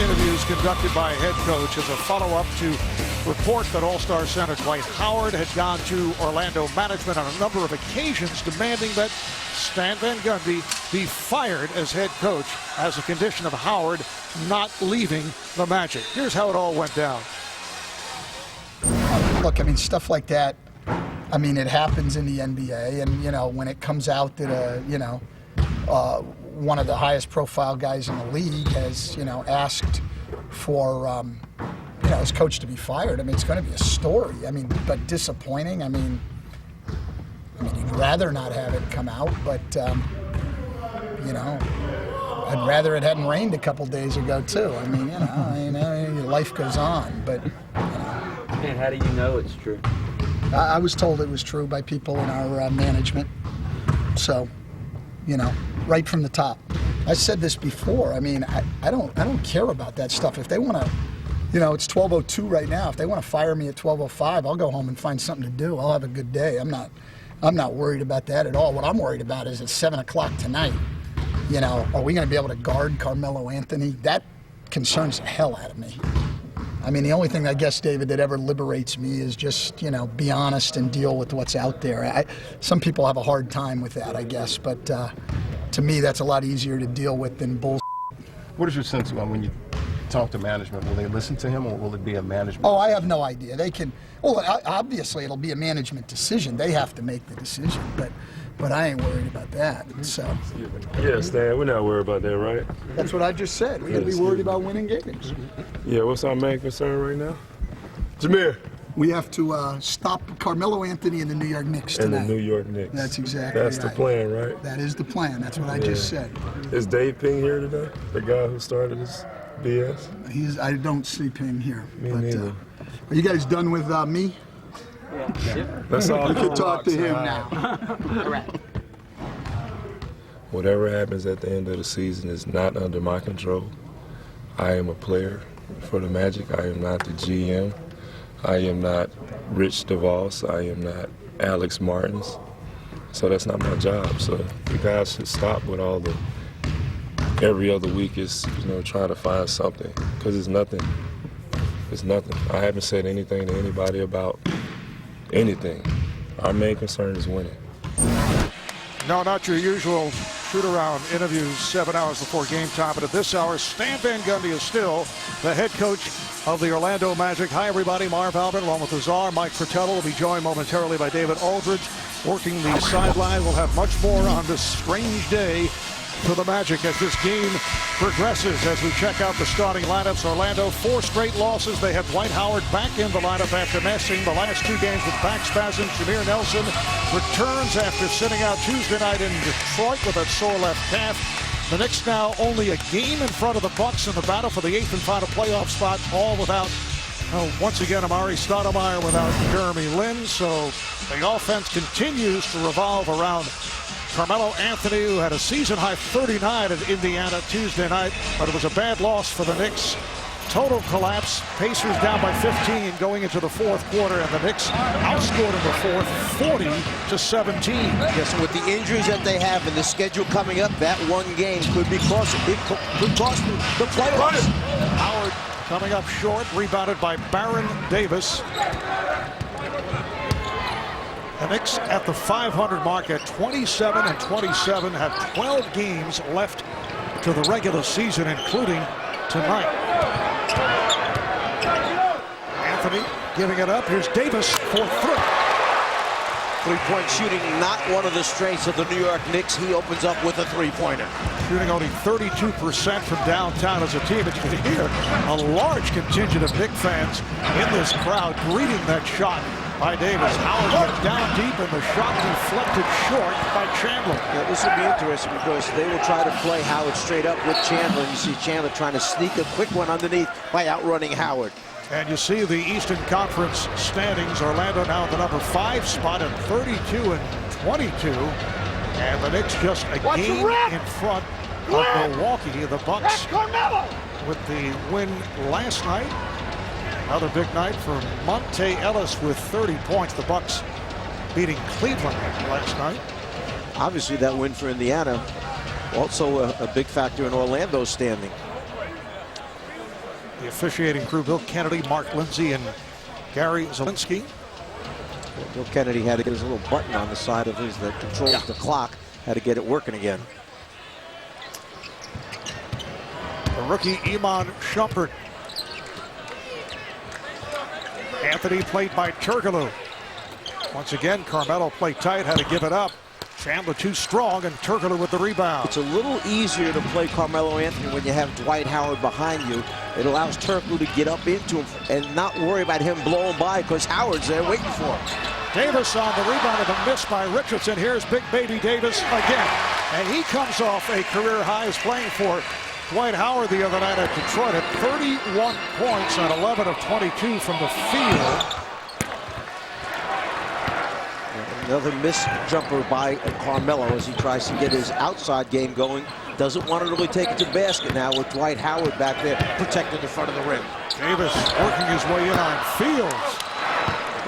interviews conducted by a head coach as a follow-up to report that All-Star center Dwight Howard had gone to Orlando management on a number of occasions demanding that Stan Van Gundy be fired as head coach as a condition of Howard not leaving the Magic. Here's how it all went down. Look, I mean, stuff like that, I mean, it happens in the NBA, and, you know, when it comes out that, one of the highest profile guys in the league has, you know, asked for, his coach to be fired, I mean, it's going to be a story. I mean, but disappointing. I mean, you'd rather not have it come out, but, I'd rather it hadn't rained a couple days ago, too. I mean, life goes on, but, And how do you know it's true? I was told it was true by people in our management. So, right from the top. I said this before. I mean, I don't care about that stuff. If they want to, it's 12:02 right now. If they want to fire me at 12:05, I'll go home and find something to do. I'll have a good day. I'm not worried about that at all. What I'm worried about is at 7 o'clock tonight. Are we going to be able to guard Carmelo Anthony? That concerns the hell out of me. I mean, the only thing, I guess, David, that ever liberates me is just, be honest and deal with what's out there. Some people have a hard time with that, I guess, but to me, that's a lot easier to deal with than bull. What is your sense when you talk to management? Will they listen to him, or will it be a management? Oh, I have no idea. They can. Well, obviously, it'll be a management decision. They have to make the decision, but I ain't worried about that. So. Yeah, Stan, we're not worried about that, right? That's what I just said. We got to be worried about winning games. Yeah, what's our main concern right now? Jameer. We have to stop Carmelo Anthony and the New York Knicks tonight. And the New York Knicks. That's exactly That's right. the plan, right? That is the plan. That's what I just said. Is Dave Ping here today? The guy who started this BS? I don't see Ping here. Me neither. Are you guys done with me? Yeah. That's all. You can talk to him now. Correct. Whatever happens at the end of the season is not under my control. I am a player for the Magic. I am not the GM. I am not Rich DeVos. I am not Alex Martins. So that's not my job. So you guys should stop with all the every other week is, trying to find something, because it's nothing. It's nothing. I haven't said anything to anybody about anything. Our main concern is winning. No, not your usual shoot-around interviews 7 hours before game time, but at this hour, Stan Van Gundy is still the head coach of the Orlando Magic. Hi, everybody. Marv Albert, along with the Czar, Mike Fratello, will be joined momentarily by David Aldridge, working the sideline. We'll have much more on this strange day for the Magic as this game progresses. As we check out the starting lineups, Orlando, 4 straight losses. They have Dwight Howard back in the lineup after missing the last 2 games with back spasms. Jameer Nelson returns after sitting out Tuesday night in Detroit with a sore left calf. The Knicks now only a game in front of the Bucks in the battle for the 8th and final playoff spot, all without, once again, Amari Stoudemire without Jeremy Lin. So the offense continues to revolve around Carmelo Anthony, who had a season-high 39 at Indiana Tuesday night, but it was a bad loss for the Knicks. Total collapse. Pacers down by 15 going into the 4th quarter, and the Knicks outscored in the 4th 40-17. Yes, and with the injuries that they have and the schedule coming up, that one game could cost them the playoffs. Howard coming up short, rebounded by Baron Davis. The Knicks at the 500 mark at 27-27, have 12 games left to the regular season, including tonight. Anthony giving it up. Here's Davis for 3. Three-point shooting, not one of the strengths of the New York Knicks. He opens up with a three-pointer. Shooting only 32% from downtown as a team. And you can hear a large contingent of Knicks fans in this crowd greeting that shot by Davis. Howard gets down deep, and the shot deflected short by Chandler. Yeah, this will be interesting because they will try to play Howard straight up with Chandler. You see Chandler trying to sneak a quick one underneath by outrunning Howard. And you see the Eastern Conference standings. Orlando now at the number 5 spot at 32-22. And the Knicks just a game in front of Milwaukee. The Bucks with the win last night. Another big night for Monte Ellis with 30 points. The Bucks beating Cleveland last night. Obviously that win for Indiana, also a big factor in Orlando's standing. The officiating crew, Bill Kennedy, Mark Lindsay, and Gary Zielinski. Bill Kennedy had to get his little button on the side of his that controls the clock. Had to get it working again. The rookie Iman Shumpert. Anthony played by Turkoglu. Once again, Carmelo played tight, had to give it up. Chandler too strong, and Turkoglu with the rebound. It's a little easier to play Carmelo Anthony when you have Dwight Howard behind you. It allows Turkoglu to get up into him and not worry about him blowing by because Howard's there waiting for him. Davis on the rebound of a miss by Richardson. Here's Big Baby Davis again. And he comes off a career highs playing for Dwight Howard the other night at Detroit at 31 points on 11 of 22 from the field. Another missed jumper by Carmelo as he tries to get his outside game going. Doesn't want to really take it to the basket now with Dwight Howard back there protecting the front of the rim. Davis working his way in on Fields.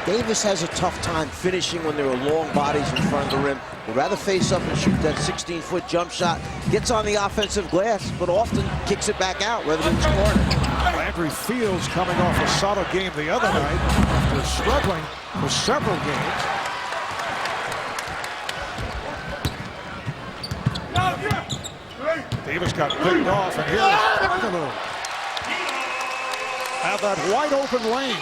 Davis has a tough time finishing when there are long bodies in front of the rim. Would rather face up and shoot that 16-foot jump shot. Gets on the offensive glass, but often kicks it back out rather than scoring it. Landry Fields coming off a solid game the other night after struggling for several games. Davis got picked off, and here's Turkoglu. Have that wide open lane.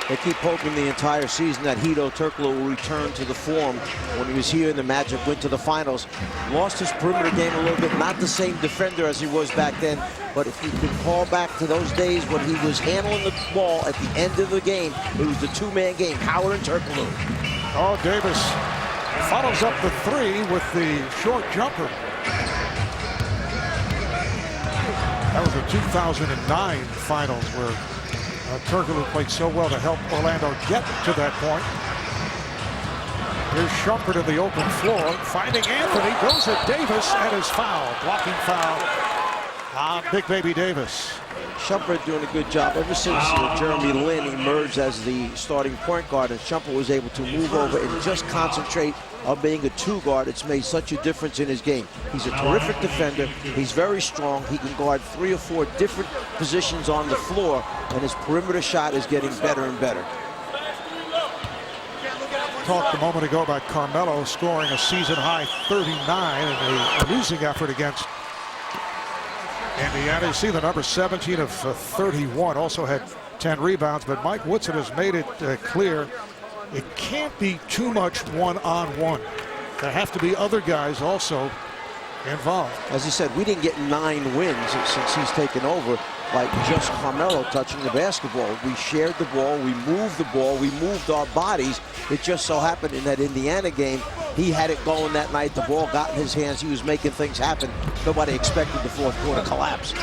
They keep hoping the entire season that Hedo Turkoglu will return to the form when he was here in the Magic, went to the finals. Lost his perimeter game a little bit, not the same defender as he was back then, but if you can call back to those days when he was handling the ball at the end of the game, it was the two-man game, Howard and Turkoglu. Oh, Davis follows up the three with the short jumper. That was the 2009 finals where Turkoglu played so well to help Orlando get to that point. Here's Shumpert in the open floor, finding Anthony, goes at Davis, and is fouled. Blocking foul on Big Baby Davis. Shumpert doing a good job ever since Jeremy Lin emerged as the starting point guard, and Shumpert was able to move over and just concentrate on being a two guard. It's made such a difference in his game. He's a terrific defender. He's very strong. He can guard 3 or 4 different positions on the floor, and his perimeter shot is getting better and better. Talked a moment ago about Carmelo scoring a season-high 39 in a losing effort against Indiana. You see the number 17 of 31, also had 10 rebounds, but Mike Woodson has made it clear it can't be too much one-on-one. There have to be other guys also involved. As he said, we didn't get 9 wins since he's taken over by just Carmelo touching the basketball. We shared the ball, we moved the ball, we moved our bodies. It just so happened in that Indiana game, he had it going that night. The ball got in his hands. He was making things happen. Nobody expected the fourth quarter collapse.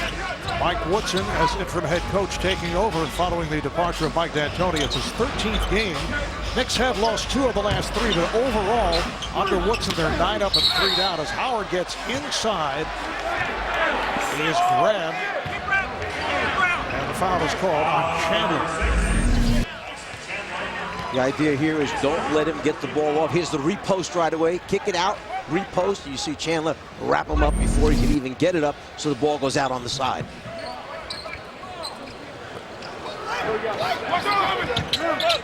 Mike Woodson as interim head coach taking over following the departure of Mike D'Antoni. It's his 13th game. Knicks have lost 2 of the last 3, but overall, under Woodson, they're 9 up and 3 down as Howard gets inside. He is grabbed, and the foul is called on Chandler. The idea here is don't let him get the ball off. Here's the repost right away. Kick it out, repost. You see Chandler wrap him up before he can even get it up, so the ball goes out on the side.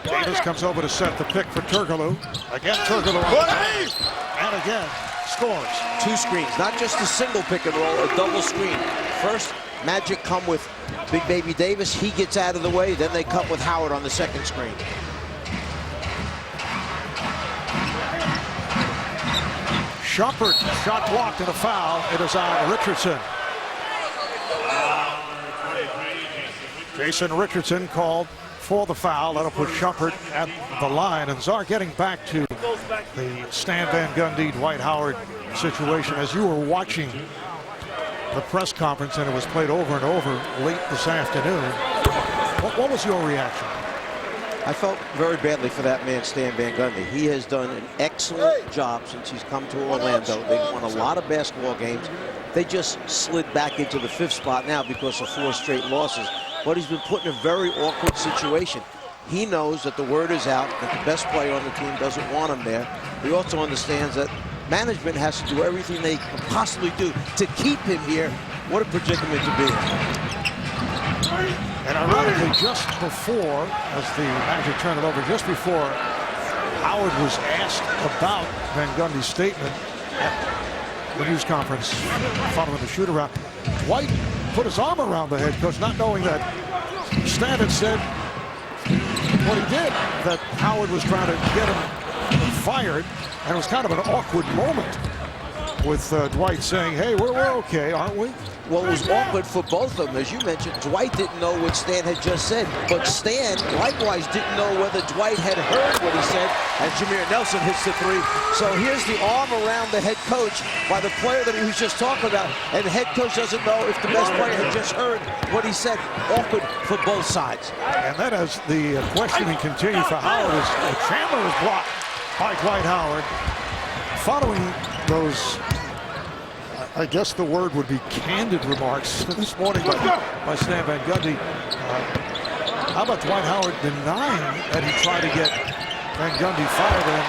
Davis comes over to set the pick for Turkoglu. Again, Turkoglu on the pass, and again scores. 2 screens, not just a single pick and roll, a double screen. First, Magic come with Big Baby Davis. He gets out of the way. Then they come with Howard on the second screen. Shumpert, shot blocked and a foul. It is on Richardson. Jason Richardson called for the foul. That'll put Shumpert at the line. And Czar, getting back to the Stan Van Gundy, Dwight Howard situation, as you were watching the press conference and it was played over and over late this afternoon, what was your reaction? I felt very badly for that man, Stan Van Gundy. He has done an excellent job since he's come to Orlando. They've won a lot of basketball games. They just slid back into the 5th spot now because of 4 straight losses. But he's been put in a very awkward situation. He knows that the word is out that the best player on the team doesn't want him there. He also understands that management has to do everything they can possibly do to keep him here. What a predicament to be in. And ironically, just before, as the Magic turned it over, just before Howard was asked about Van Gundy's statement at the news conference following the shoot-around, Dwight put his arm around the head coach, not knowing that Stan had said what he did, that Howard was trying to get him fired, and it was kind of an awkward moment with Dwight saying, hey, we're okay, aren't we? Well, it was awkward for both of them. As you mentioned, Dwight didn't know what Stan had just said, but Stan likewise didn't know whether Dwight had heard what he said as Jameer Nelson hits the three. So here's the arm around the head coach by the player that he was just talking about, and the head coach doesn't know if the best player had just heard what he said. Awkward for both sides. And then as the questioning continued for Howard, as Chandler is blocked by Dwight Howard, following those, I guess the word would be candid remarks this morning by Stan Van Gundy. How about Dwight Howard denying that he tried to get Van Gundy fired, and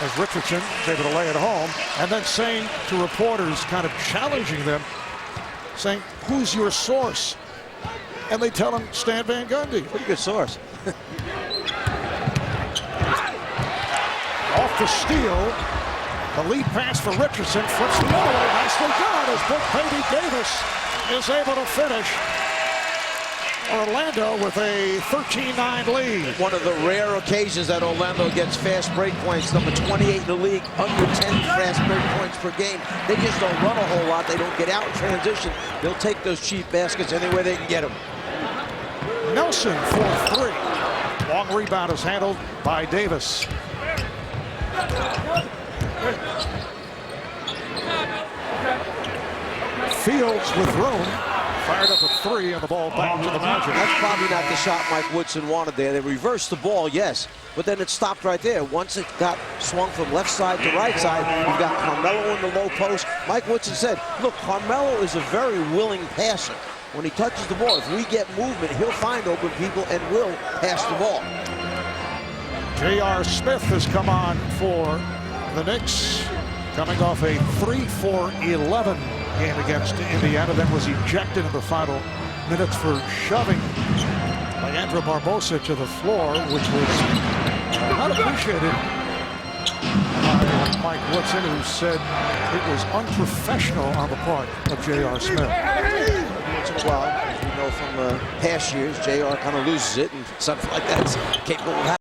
as Richardson was able to lay it home, and then saying to reporters, kind of challenging them, saying, who's your source? And they tell him Stan Van Gundy. Pretty good source. Off the steal. The lead pass for Richardson, flips the other way, nicely done as Big Baby Davis is able to finish. Orlando with a 13-9 lead. One of the rare occasions that Orlando gets fast break points, number 28 in the league, under 10 fast break points per game. They just don't run a whole lot. They don't get out in transition. They'll take those cheap baskets any way they can get them. Nelson for three. Long rebound is handled by Davis. Fields with room, fired up a three, and the ball back to the Magic. That's probably not the shot Mike Woodson wanted there. They reversed the ball, yes, but then it stopped right there. Once it got swung from left side to right side, you've got Carmelo in the low post. Mike Woodson said, look, Carmelo is a very willing passer. When he touches the ball, if we get movement, he'll find open people and will pass the ball. J.R. Smith has come on for the Knicks, coming off a 3-for-11 game against Indiana, then was ejected in the final minutes for shoving Leandro Barbosa to the floor, which was not appreciated by Mike Woodson, who said it was unprofessional on the part of J.R. Smith. Once in a while, as we know from past years, J.R. kind of loses it, and something like that's capable of happening.